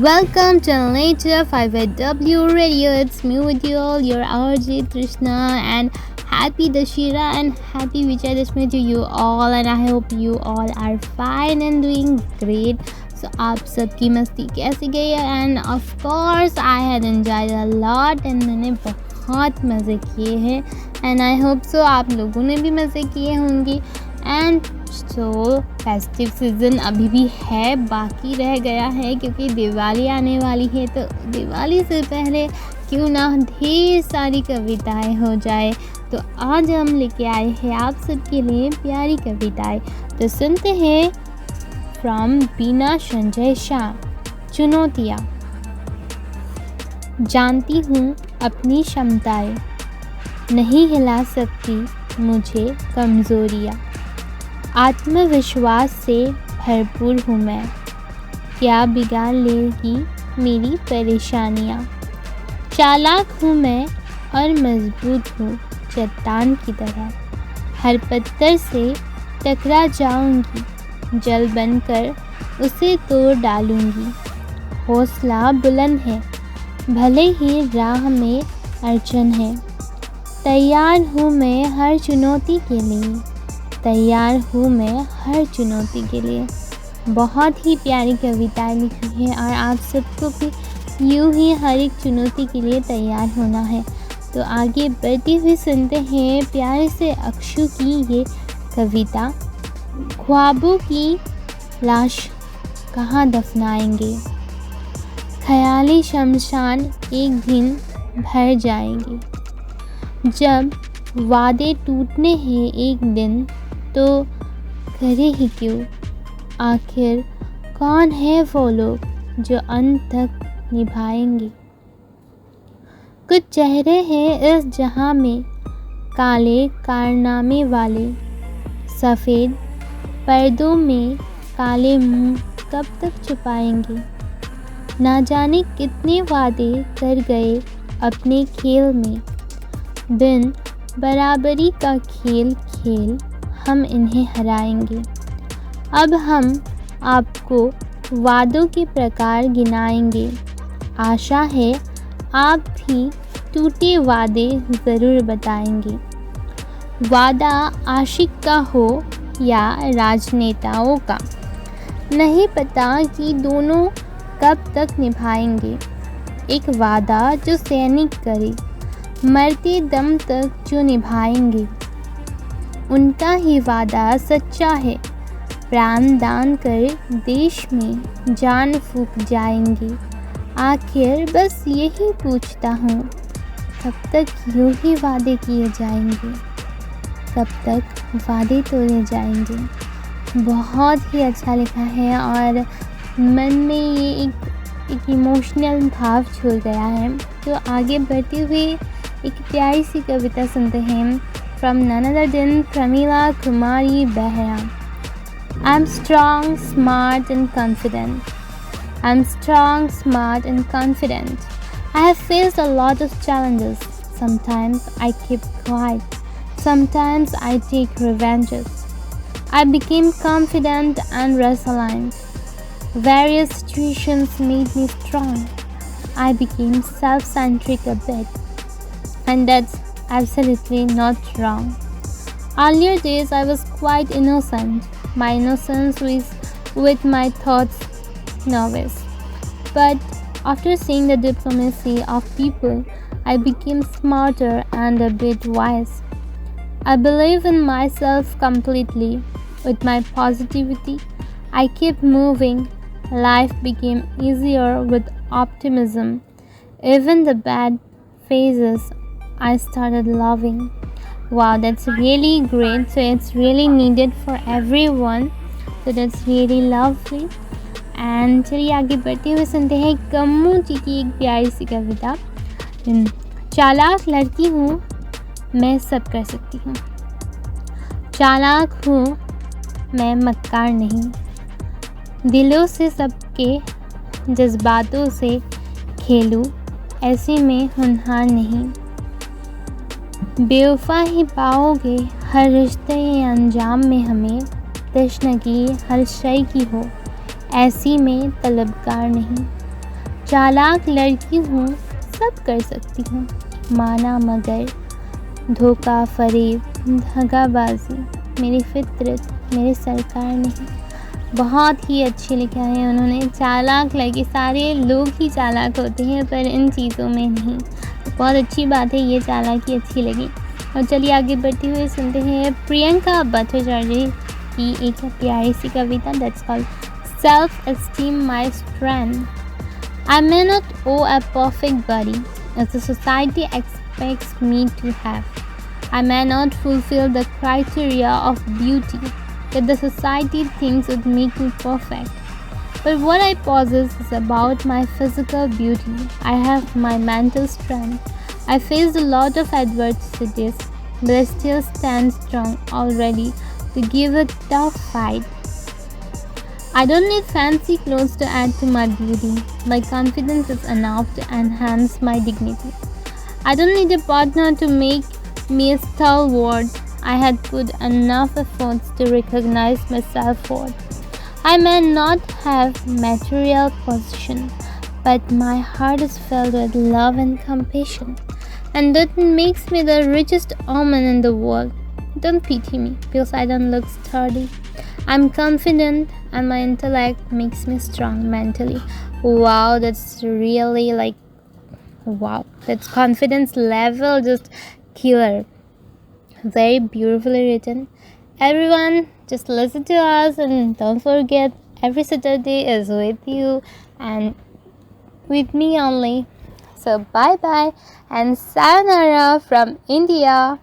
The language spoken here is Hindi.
Welcome to Later 5AW Radio. It's me with you all, your RJ Trishna, and happy Dashira and happy Vijayadashmi to you all. And I hope you all are fine and doing great. So, आप सबकी मस्ती कैसी गई है? And of course, I had enjoyed a lot and मैंने बहुत मज़े किए हैं. And I hope so आप लोगों ने भी मज़े किए होंगे. एंड सो फेस्टिव सीज़न अभी भी है, बाकी रह गया है क्योंकि दिवाली आने वाली है. तो दिवाली से पहले क्यों ना ढेर सारी कविताएं हो जाए. तो आज हम लेके आए हैं आप सबके लिए प्यारी कविताएं. तो सुनते हैं फ्रॉम बीना संजय शाह. चुनौतियाँ. जानती हूँ अपनी क्षमताएं, नहीं हिला सकती मुझे कमज़ोरियाँ. आत्मविश्वास से भरपूर हूँ मैं, क्या बिगाड़ लेगी मेरी परेशानियाँ. चालाक हूँ मैं और मजबूत हूँ चट्टान की तरह. हर पत्थर से टकरा जाऊंगी, जल बनकर उसे तोड़ डालूंगी. हौसला बुलंद है, भले ही राह में अड़चन है. तैयार हूँ मैं हर चुनौती के लिए, तैयार हूँ मैं हर चुनौती के लिए. बहुत ही प्यारी कविताएं लिखी हैं और आप सबको भी यूँ ही हर एक चुनौती के लिए तैयार होना है. तो आगे बढ़ते हुए सुनते हैं प्यारे से अक्षु की ये कविता. ख्वाबों की लाश कहाँ दफनाएंगे, ख्याली शमशान एक दिन भर जाएंगे. जब वादे टूटने हैं एक दिन तो करे ही क्यों, आखिर कौन है वो लोग जो अंत तक निभाएंगे. कुछ चेहरे हैं इस जहां में काले कारनामे वाले, सफ़ेद पर्दों में काले मुंह कब तक छुपाएंगे. ना जाने कितने वादे कर गए अपने खेल में, बिन बराबरी का खेल खेल हम इन्हें हराएंगे. अब हम आपको वादों के प्रकार गिनाएंगे. आशा है आप भी टूटे वादे ज़रूर बताएंगे. वादा आशिक का हो या राजनेताओं का, नहीं पता कि दोनों कब तक निभाएंगे. एक वादा जो सैनिक करे, मरते दम तक जो निभाएंगे, उनका ही वादा सच्चा है. प्राण दान कर देश में जान फूंक जाएंगे. आखिर बस यही पूछता हूँ, कब तक यूँ ही वादे किए जाएंगे, कब तक वादे तोड़े जाएंगे. बहुत ही अच्छा लिखा है और मन में ये एक इमोशनल भाव छू गया है. तो आगे बढ़ते हुए एक प्यारी सी कविता सुनते हैं from none other than Pramila Kumari Behra. I'm strong, smart and confident. I'm strong, smart and confident. I have faced a lot of challenges. Sometimes I keep quiet. Sometimes I take revenges. I became confident and resilient. Various situations made me strong. I became self-centric a bit. And that's absolutely not wrong. Earlier days I was quite innocent. My innocence was with my thoughts novice. But after seeing the diplomacy of people, I became smarter and a bit wise. I believe in myself completely. With my positivity, I kept moving. Life became easier with optimism. Even the bad phases I started loving. Wow, that's really great. So it's really needed for everyone. So that's really lovely. And चलिए आगे बढ़ते हुए सुनते हैं कम्मू जी की एक प्यारी सी कविता. चालाक लड़की हूँ, मैं सब कर सकती हूँ. चालाक हूँ मैं, मक्कार नहीं. दिलों से सबके जज्बातों से खेलूँ, ऐसे में होनहार नहीं. बेवफा ही पाओगे हर रिश्ते अंजाम में हमें. तशनगी हर शय की हो, ऐसी में तलबगार नहीं. चालाक लड़की हूँ, सब कर सकती हूँ, माना मगर धोखा फरेब धागाबाजी मेरी फितरत मेरे सरकार नहीं। बहुत ही अच्छी लिखा है उन्होंने। चालाक लड़की, सारे लोग ही चालाक होते हैं पर इन चीज़ों में नहीं। बहुत अच्छी बात है, ये चालाकी अच्छी लगी। और चलिए आगे बढ़ते हुए सुनते हैं प्रियंका भट्टाचार्य की एक प्यारी सी कविता that's called self esteem my strength. I may not own a perfect body as the society expects me to have. I may not fulfill the criteria of beauty that the society thinks would make me perfect. But what I possess is about my physical beauty. I have my mental strength. I faced a lot of adversities, but I still stand strong already to give a tough fight. I don't need fancy clothes to add to my beauty. My confidence is enough to enhance my dignity. I don't need a partner to make me a stalwart. I had put enough efforts to recognize my self-worth. I may not have material possession, but my heart is filled with love and compassion. And that makes me the richest woman in the world. Don't pity me because I don't look sturdy. I'm confident and my intellect makes me strong mentally. Wow, that's really like wow. That's confidence level just killer. Very beautifully written. Everyone, just listen to us and don't forget every Saturday is with you and with me only. So bye bye and sayonara from India.